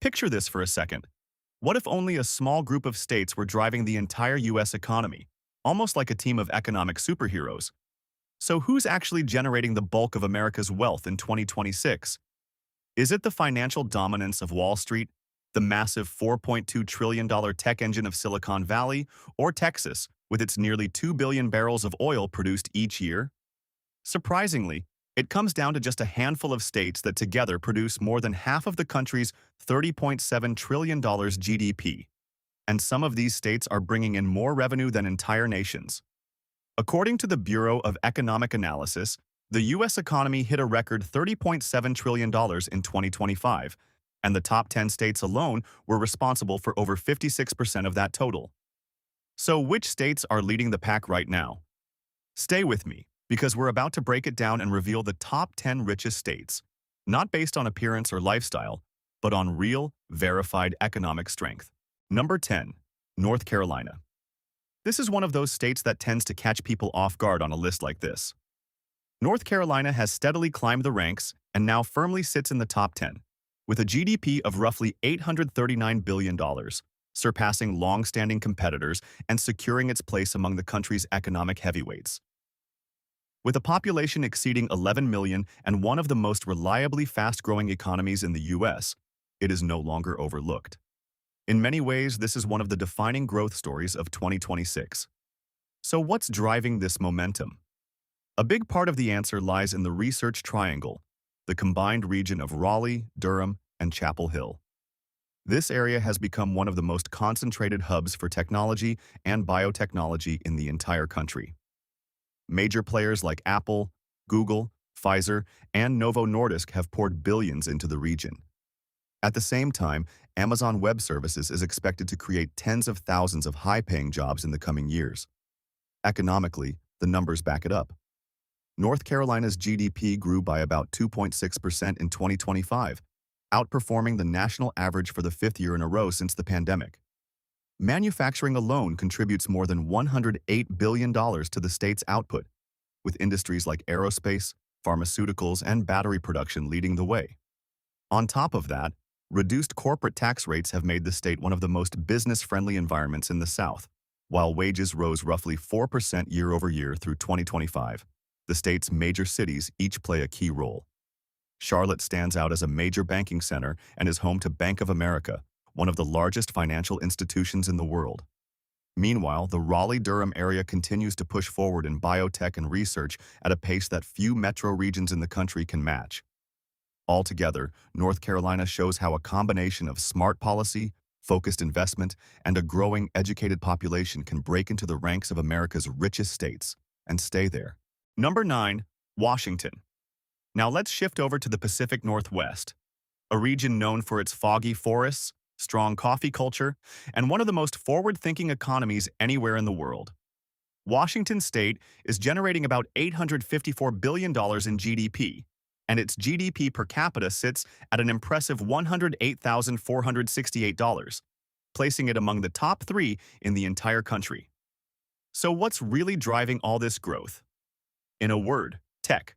Picture this for a second. What if only a small group of states were driving the entire US economy, almost like a team of economic superheroes? So who's actually generating the bulk of America's wealth in 2026? Is it the financial dominance of Wall Street, the massive $4.2 trillion tech engine of Silicon Valley, or Texas, with its nearly 2 billion barrels of oil produced each year? Surprisingly, it comes down to just a handful of states that together produce more than half of the country's $30.7 trillion GDP. And some of these states are bringing in more revenue than entire nations. According to the Bureau of Economic Analysis, the U.S. economy hit a record $30.7 trillion in 2025, and the top 10 states alone were responsible for over 56% of that total. So which states are leading the pack right now? Stay with me, because we're about to break it down and reveal the top 10 richest states, not based on appearance or lifestyle, but on real, verified economic strength. Number 10. North Carolina. This is one of those states that tends to catch people off guard on a list like this. North Carolina has steadily climbed the ranks and now firmly sits in the top 10, with a GDP of roughly $839 billion, surpassing long-standing competitors and securing its place among the country's economic heavyweights. With a population exceeding 11 million and one of the most reliably fast-growing economies in the U.S., it is no longer overlooked. In many ways, this is one of the defining growth stories of 2026. So what's driving this momentum? A big part of the answer lies in the Research Triangle, the combined region of Raleigh, Durham, and Chapel Hill. This area has become one of the most concentrated hubs for technology and biotechnology in the entire country. Major players like Apple, Google, Pfizer, and Novo Nordisk have poured billions into the region. At the same time, Amazon Web Services is expected to create tens of thousands of high-paying jobs in the coming years. Economically, the numbers back it up. North Carolina's GDP grew by about 2.6% in 2025, outperforming the national average for the fifth year in a row since the pandemic. Manufacturing alone contributes more than $108 billion to the state's output, with industries like aerospace, pharmaceuticals, and battery production leading the way. On top of that, reduced corporate tax rates have made the state one of the most business-friendly environments in the South. While wages rose roughly 4% year over year through 2025, the state's major cities each play a key role. Charlotte stands out as a major banking center and is home to Bank of America, one of the largest financial institutions in the world. Meanwhile, the Raleigh-Durham area continues to push forward in biotech and research at a pace that few metro regions in the country can match. Altogether, North Carolina shows how a combination of smart policy, focused investment, and a growing educated population can break into the ranks of America's richest states and stay there. Number 9. Washington. Now let's shift over to the Pacific Northwest, a region known for its foggy forests, strong coffee culture, and one of the most forward-thinking economies anywhere in the world. Washington state is generating about $854 billion in GDP, and its GDP per capita sits at an impressive $108,468, placing it among the top 3 in the entire country. So what's really driving all this growth? In a word, tech.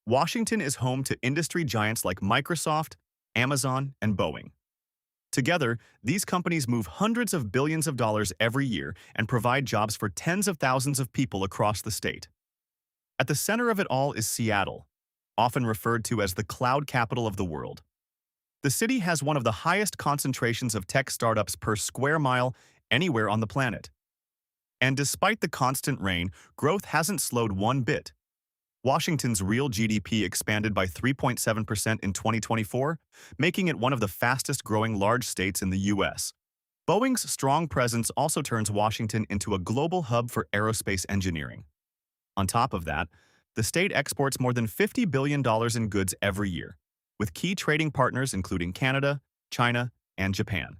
Washington is home to industry giants like Microsoft, Amazon, and Boeing. Together, these companies move hundreds of billions of dollars every year and provide jobs for tens of thousands of people across the state. At the center of it all is Seattle, often referred to as the cloud capital of the world. The city has one of the highest concentrations of tech startups per square mile anywhere on the planet. And despite the constant rain, growth hasn't slowed one bit. Washington's real GDP expanded by 3.7% in 2024, making it one of the fastest-growing large states in the U.S. Boeing's strong presence also turns Washington into a global hub for aerospace engineering. On top of that, the state exports more than $50 billion in goods every year, with key trading partners including Canada, China, and Japan.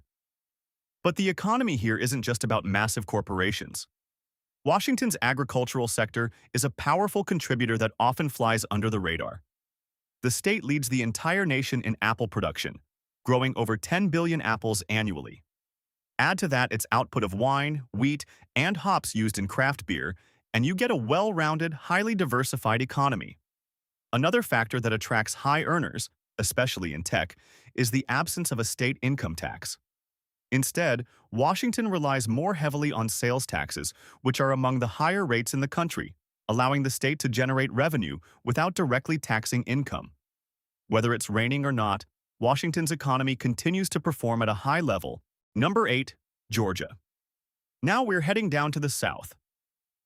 But the economy here isn't just about massive corporations. Washington's agricultural sector is a powerful contributor that often flies under the radar. The state leads the entire nation in apple production, growing over 10 billion apples annually. Add to that its output of wine, wheat, and hops used in craft beer, and you get a well-rounded, highly diversified economy. Another factor that attracts high earners, especially in tech, is the absence of a state income tax. Instead, Washington relies more heavily on sales taxes, which are among the higher rates in the country, allowing the state to generate revenue without directly taxing income. Whether it's raining or not, Washington's economy continues to perform at a high level. Number 8. Georgia. Now we're heading down to the south,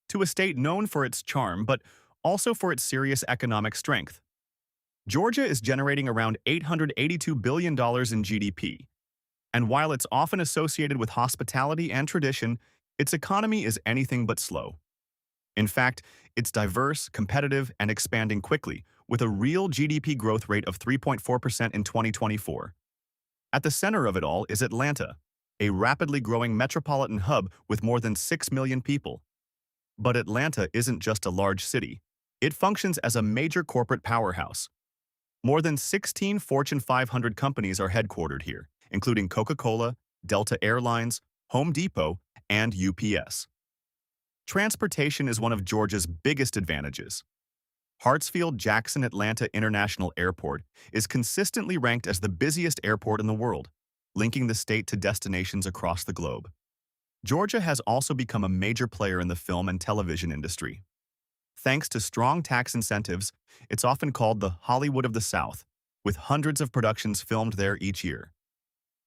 to a state known for its charm but also for its serious economic strength. Georgia is generating around $882 billion in GDP, and while it's often associated with hospitality and tradition, its economy is anything but slow. In fact, it's diverse, competitive, and expanding quickly, with a real GDP growth rate of 3.4% in 2024. At the center of it all is Atlanta, a rapidly growing metropolitan hub with more than 6 million people. But Atlanta isn't just a large city. It functions as a major corporate powerhouse. More than 16 Fortune 500 companies are headquartered here, including Coca-Cola, Delta Airlines, Home Depot, and UPS. Transportation is one of Georgia's biggest advantages. Hartsfield-Jackson Atlanta International Airport is consistently ranked as the busiest airport in the world, linking the state to destinations across the globe. Georgia has also become a major player in the film and television industry. Thanks to strong tax incentives, it's often called the Hollywood of the South, with hundreds of productions filmed there each year.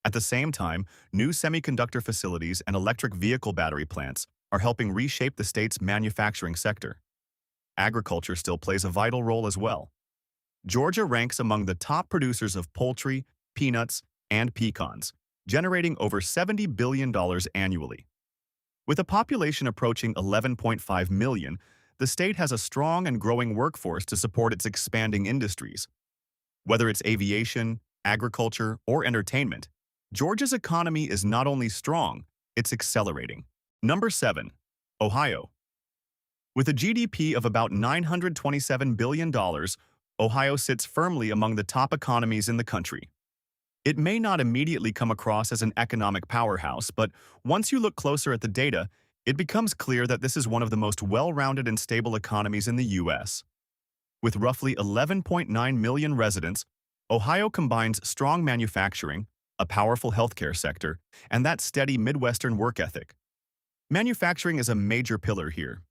At the same time, new semiconductor facilities and electric vehicle battery plants are helping reshape the state's manufacturing sector. Agriculture still plays a vital role as well. Georgia ranks among the top producers of poultry, peanuts, and pecans, generating over $70 billion annually. With a population approaching 11.5 million, the state has a strong and growing workforce to support its expanding industries. Whether it's aviation, agriculture, or entertainment, Georgia's economy is not only strong, it's accelerating. Number 7. Ohio. With a GDP of about $927 billion, Ohio sits firmly among the top economies in the country. It may not immediately come across as an economic powerhouse, but once you look closer at the data, it becomes clear that this is one of the most well-rounded and stable economies in the U.S. With roughly 11.9 million residents, Ohio combines strong manufacturing, a powerful healthcare sector, and that steady Midwestern work ethic. Manufacturing is a major pillar here.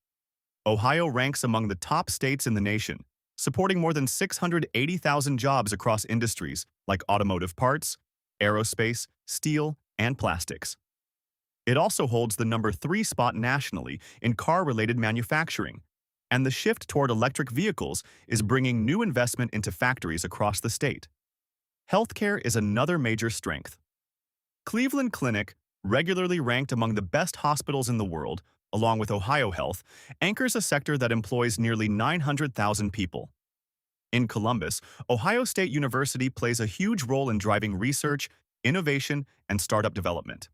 Ohio ranks among the top states in the nation, supporting more than 680,000 jobs across industries like automotive parts, aerospace, steel, and plastics. It also holds the number 3 spot nationally in car-related manufacturing, and the shift toward electric vehicles is bringing new investment into factories across the state. Healthcare is another major strength. Cleveland Clinic, regularly ranked among the best hospitals in the world, along with Ohio Health, anchors a sector that employs nearly 900,000 people. In Columbus, Ohio State University plays a huge role in driving research, innovation, and startup development.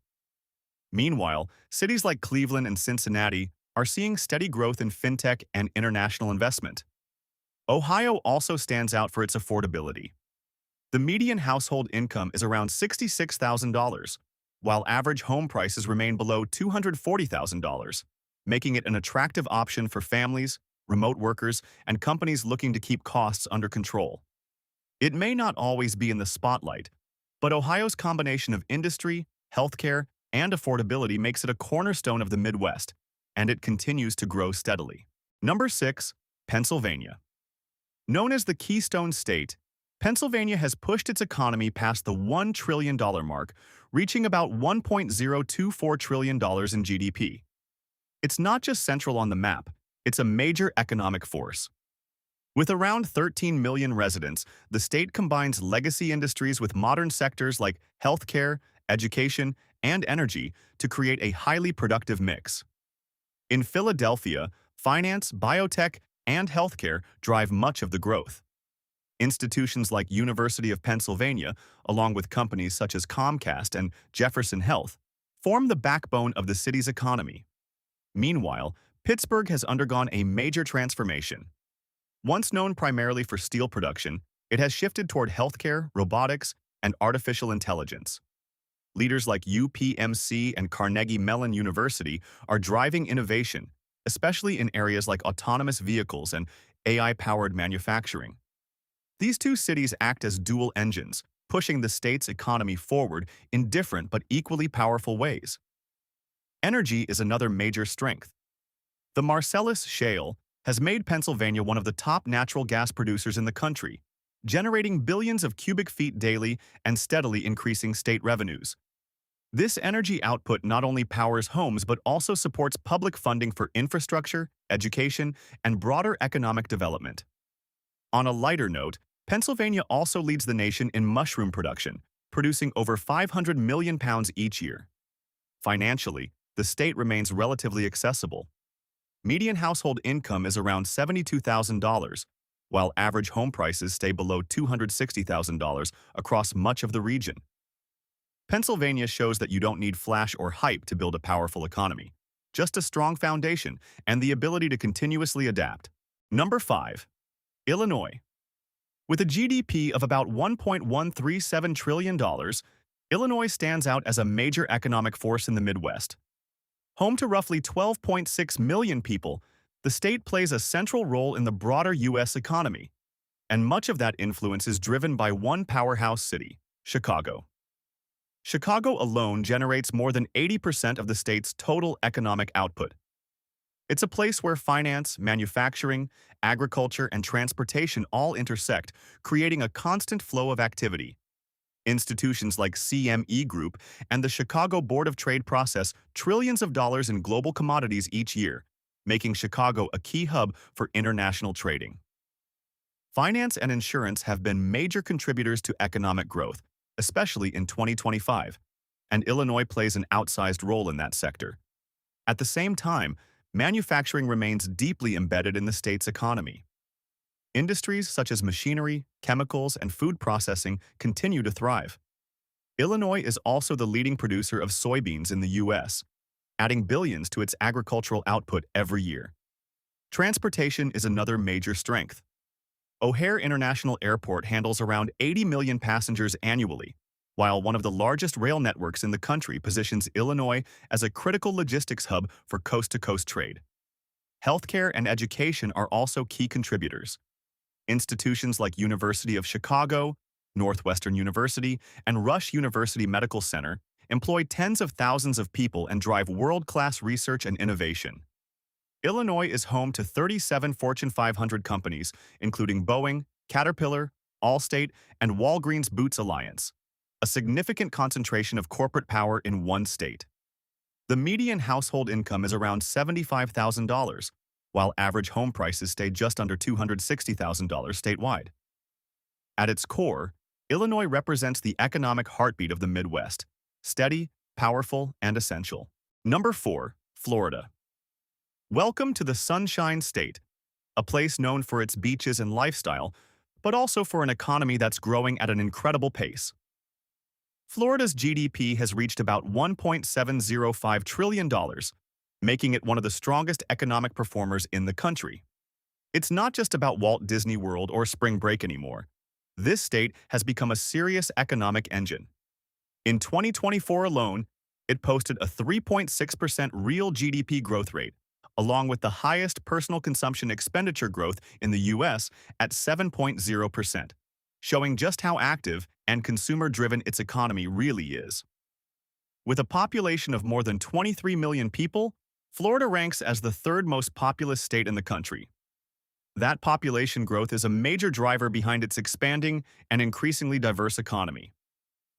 Meanwhile, cities like Cleveland and Cincinnati are seeing steady growth in fintech and international investment. Ohio also stands out for its affordability. The median household income is around $66,000, while average home prices remain below $240,000, making it an attractive option for families, remote workers, and companies looking to keep costs under control. It may not always be in the spotlight, but Ohio's combination of industry, healthcare, and affordability makes it a cornerstone of the Midwest, and it continues to grow steadily. Number 6. Pennsylvania. Known as the Keystone State, Pennsylvania has pushed its economy past the $1 trillion mark, reaching about $1.024 trillion in GDP. It's not just central on the map, it's a major economic force. With around 13 million residents, the state combines legacy industries with modern sectors like healthcare, education, and energy to create a highly productive mix. In Philadelphia, finance, biotech, and healthcare drive much of the growth. Institutions like University of Pennsylvania, along with companies such as Comcast and Jefferson Health, form the backbone of the city's economy. Meanwhile, Pittsburgh has undergone a major transformation. Once known primarily for steel production, it has shifted toward healthcare, robotics, and artificial intelligence. Leaders like UPMC and Carnegie Mellon University are driving innovation, especially in areas like autonomous vehicles and AI-powered manufacturing. These two cities act as dual engines, pushing the state's economy forward in different but equally powerful ways. Energy is another major strength. The Marcellus Shale has made Pennsylvania one of the top natural gas producers in the country, generating billions of cubic feet daily and steadily increasing state revenues. This energy output not only powers homes but also supports public funding for infrastructure, education, and broader economic development. On a lighter note, Pennsylvania also leads the nation in mushroom production, producing over 500 million pounds each year. Financially, the state remains relatively accessible. Median household income is around $72,000, while average home prices stay below $260,000 across much of the region. Pennsylvania shows that you don't need flash or hype to build a powerful economy, just a strong foundation and the ability to continuously adapt. Number 5. Illinois. With a GDP of about $1.137 trillion, Illinois stands out as a major economic force in the Midwest. Home to roughly 12.6 million people, the state plays a central role in the broader U.S. economy, and much of that influence is driven by one powerhouse city, Chicago. Chicago alone generates more than 80% of the state's total economic output. It's a place where finance, manufacturing, agriculture, and transportation all intersect, creating a constant flow of activity. Institutions like CME Group and the Chicago Board of Trade process trillions of dollars in global commodities each year, making Chicago a key hub for international trading. Finance and insurance have been major contributors to economic growth, especially in 2025, and Illinois plays an outsized role in that sector. At the same time, manufacturing remains deeply embedded in the state's economy. Industries such as machinery, chemicals, and food processing continue to thrive. Illinois is also the leading producer of soybeans in the U.S., adding billions to its agricultural output every year. Transportation is another major strength. O'Hare International Airport handles around 80 million passengers annually, while one of the largest rail networks in the country positions Illinois as a critical logistics hub for coast-to-coast trade. Healthcare and education are also key contributors. Institutions like University of Chicago, Northwestern University, and Rush University Medical Center employ tens of thousands of people and drive world-class research and innovation. Illinois is home to 37 Fortune 500 companies, including Boeing, Caterpillar, Allstate, and Walgreens Boots Alliance, a significant concentration of corporate power in one state. The median household income is around $75,000, while average home prices stay just under $260,000 statewide. At its core, Illinois represents the economic heartbeat of the Midwest, steady, powerful, and essential. Number 4. Florida. Welcome to the Sunshine State, a place known for its beaches and lifestyle, but also for an economy that's growing at an incredible pace. Florida's GDP has reached about $1.705 trillion, making it one of the strongest economic performers in the country. It's not just about Walt Disney World or spring break anymore. This state has become a serious economic engine. In 2024 alone, it posted a 3.6% real GDP growth rate, along with the highest personal consumption expenditure growth in the U.S. at 7.0%, showing just how active and consumer-driven its economy really is. With a population of more than 23 million people, Florida ranks as the third most populous state in the country. That population growth is a major driver behind its expanding and increasingly diverse economy.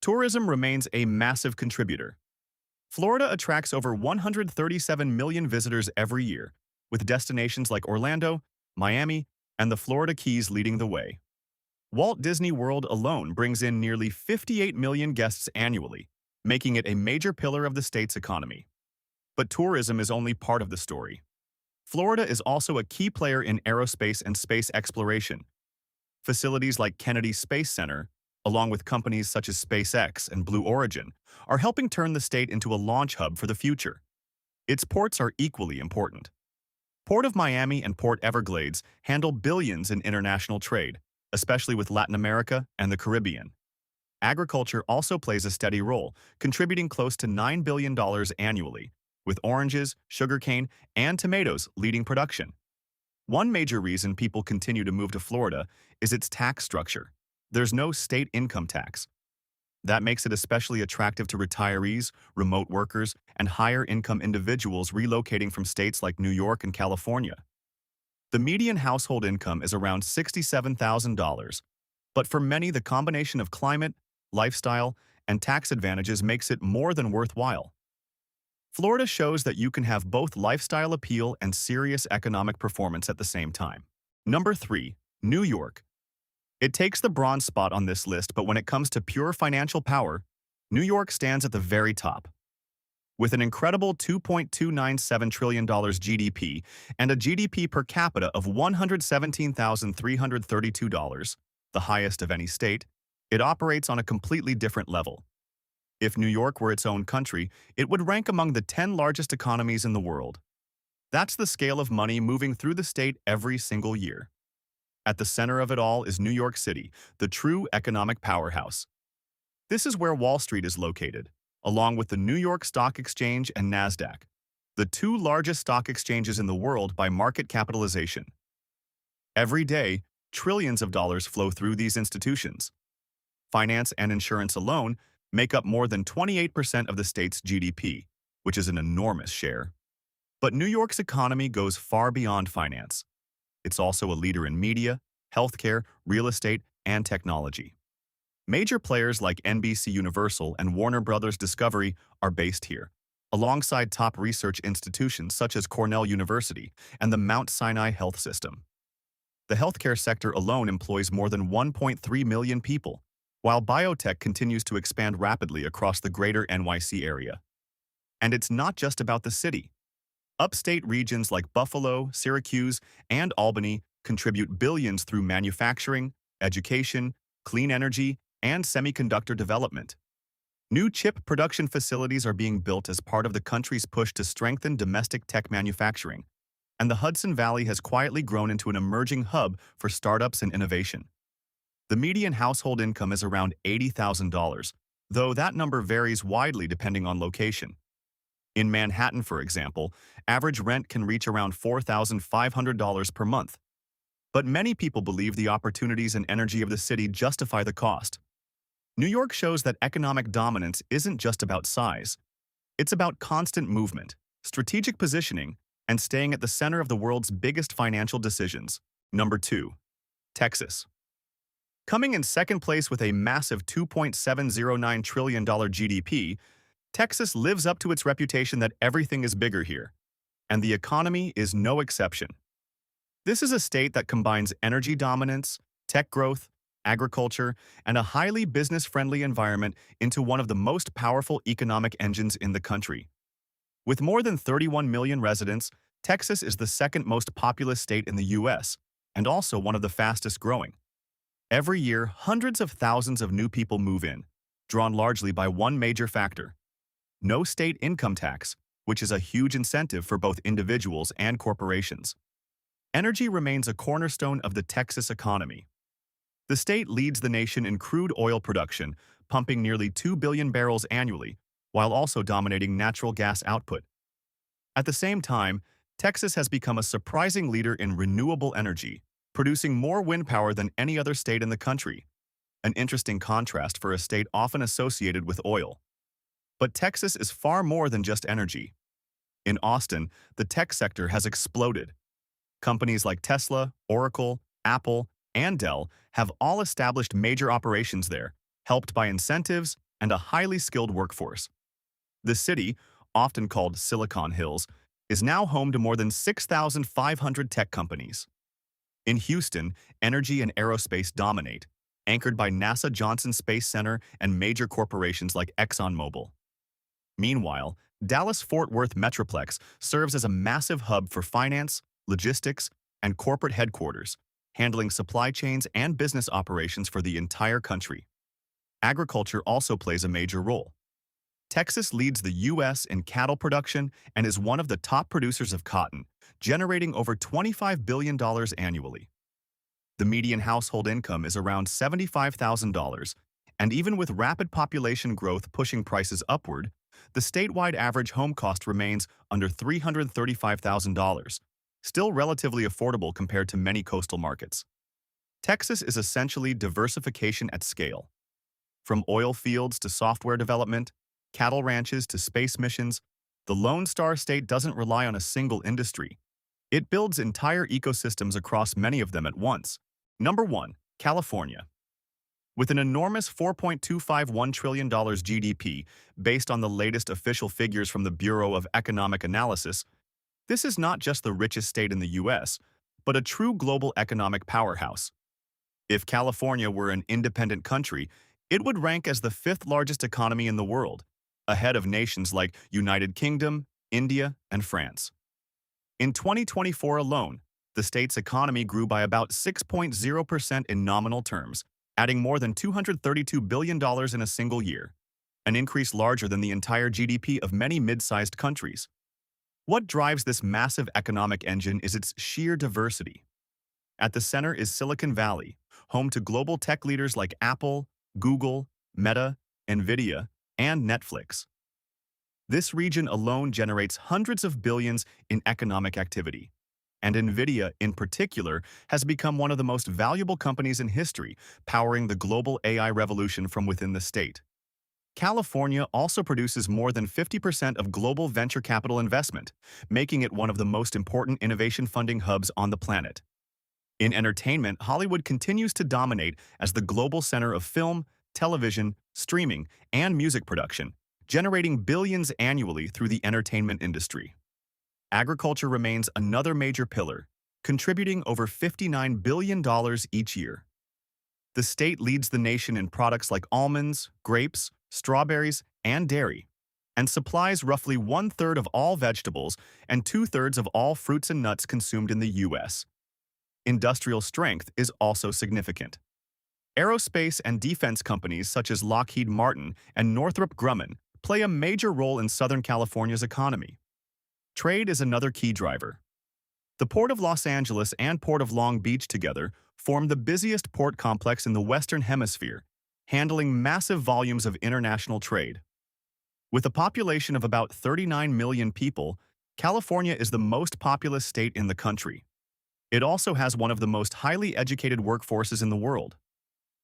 Tourism remains a massive contributor. Florida attracts over 137 million visitors every year, with destinations like Orlando, Miami, and the Florida Keys leading the way. Walt Disney World alone brings in nearly 58 million guests annually, making it a major pillar of the state's economy. But tourism is only part of the story. Florida is also a key player in aerospace and space exploration. Facilities like Kennedy Space Center, along with companies such as SpaceX and Blue Origin, are helping turn the state into a launch hub for the future. Its ports are equally important. Port of Miami and Port Everglades handle billions in international trade, especially with Latin America and the Caribbean. Agriculture also plays a steady role, contributing close to $9 billion annually, with oranges, sugarcane, and tomatoes leading production. One major reason people continue to move to Florida is its tax structure. There's no state income tax, That makes it especially attractive to retirees, remote workers, and higher-income individuals relocating from states like New York and California. The median household income is around $67,000, but for many, the combination of climate, lifestyle, and tax advantages makes it more than worthwhile. Florida shows that you can have both lifestyle appeal and serious economic performance at the same time. Number 3. New York. It takes the bronze spot on this list, but when it comes to pure financial power, New York stands at the very top. With an incredible $2.297 trillion GDP and a GDP per capita of $117,332, the highest of any state, it operates on a completely different level. If New York were its own country, it would rank among the 10 largest economies in the world. That's the scale of money moving through the state every single year. At the center of it all is New York City, the true economic powerhouse. This is where Wall Street is located, along with the New York Stock Exchange and NASDAQ, the two largest stock exchanges in the world by market capitalization. Every day, trillions of dollars flow through these institutions. Finance and insurance alone make up more than 28% of the state's GDP, which is an enormous share. But New York's economy goes far beyond finance. It's also a leader in media, healthcare, real estate, and technology. Major players like NBC Universal and Warner Bros. Discovery are based here, alongside top research institutions such as Cornell University and the Mount Sinai Health System. The healthcare sector alone employs more than 1.3 million people, while biotech continues to expand rapidly across the greater NYC area. And it's not just about the city. Upstate regions like Buffalo, Syracuse, and Albany contribute billions through manufacturing, education, clean energy, and semiconductor development. New chip production facilities are being built as part of the country's push to strengthen domestic tech manufacturing, and the Hudson Valley has quietly grown into an emerging hub for startups and innovation. The median household income is around $80,000, though that number varies widely depending on location. In Manhattan, for example, average rent can reach around $4,500 per month. But many people believe the opportunities and energy of the city justify the cost. New York shows that economic dominance isn't just about size. It's about constant movement, strategic positioning, and staying at the center of the world's biggest financial decisions. Number 2. Texas. Coming in second place with a massive $2.709 trillion GDP, Texas lives up to its reputation that everything is bigger here, and the economy is no exception. This is a state that combines energy dominance, tech growth, agriculture, and a highly business-friendly environment into one of the most powerful economic engines in the country. With more than 31 million residents, Texas is the second most populous state in the U.S., and also one of the fastest growing. Every year, hundreds of thousands of new people move in, drawn largely by one major factor: no state income tax, which is a huge incentive for both individuals and corporations. Energy remains a cornerstone of the Texas economy. The state leads the nation in crude oil production, pumping nearly 2 billion barrels annually, while also dominating natural gas output. At the same time, Texas has become a surprising leader in renewable energy, producing more wind power than any other state in the country, an interesting contrast for a state often associated with oil. But Texas is far more than just energy. In Austin, the tech sector has exploded. Companies like Tesla, Oracle, Apple, and Dell have all established major operations there, helped by incentives and a highly skilled workforce. The city, often called Silicon Hills, is now home to more than 6,500 tech companies. In Houston, energy and aerospace dominate, anchored by NASA Johnson Space Center and major corporations like ExxonMobil. Meanwhile, Dallas-Fort Worth Metroplex serves as a massive hub for finance, logistics, and corporate headquarters, handling supply chains and business operations for the entire country. Agriculture also plays a major role. Texas leads the U.S. in cattle production and is one of the top producers of cotton, generating over $25 billion annually. The median household income is around $75,000, and even with rapid population growth pushing prices upward, the statewide average home cost remains under $335,000, still relatively affordable compared to many coastal markets. Texas is essentially diversification at scale. From oil fields to software development, cattle ranches to space missions, the Lone Star State doesn't rely on a single industry. It builds entire ecosystems across many of them at once. Number 1. California. With an enormous $4.251 trillion GDP, based on the latest official figures from the Bureau of Economic Analysis, this is not just the richest state in the U.S., but a true global economic powerhouse. If California were an independent country, it would rank as the fifth largest economy in the world, ahead of nations like United Kingdom, India, and France. In 2024 alone, the state's economy grew by about 6.0% in nominal terms, adding more than $232 billion in a single year, an increase larger than the entire GDP of many mid-sized countries. What drives this massive economic engine is its sheer diversity. At the center is Silicon Valley, home to global tech leaders like Apple, Google, Meta, Nvidia, and Netflix. This region alone generates hundreds of billions in economic activity, and Nvidia, in particular, has become one of the most valuable companies in history, powering the global AI revolution from within the state. California also produces more than 50% of global venture capital investment, making it one of the most important innovation funding hubs on the planet. In entertainment, Hollywood continues to dominate as the global center of film, television, streaming, and music production, generating billions annually through the entertainment industry. Agriculture remains another major pillar, contributing over $59 billion each year. The state leads the nation in products like almonds, grapes, strawberries, and dairy, and supplies roughly one-third of all vegetables and two-thirds of all fruits and nuts consumed in the U.S. Industrial strength is also significant. Aerospace and defense companies such as Lockheed Martin and Northrop Grumman play a major role in Southern California's economy. Trade is another key driver. The Port of Los Angeles and Port of Long Beach together form the busiest port complex in the Western Hemisphere, handling massive volumes of international trade. With a population of about 39 million people, California is the most populous state in the country. It also has one of the most highly educated workforces in the world.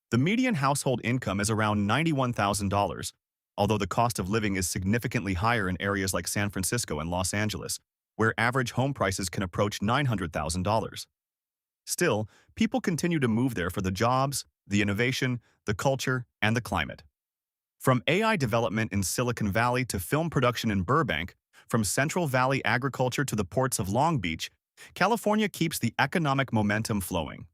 The median household income is around $91,000, although the cost of living is significantly higher in areas like San Francisco and Los Angeles, where average home prices can approach $900,000. Still, people continue to move there for the jobs, the innovation, the culture, and the climate. From AI development in Silicon Valley to film production in Burbank, from Central Valley agriculture to the ports of Long Beach, California keeps the economic momentum flowing.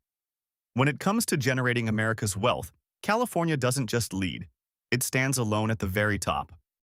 When it comes to generating America's wealth, California doesn't just lead, it stands alone at the very top.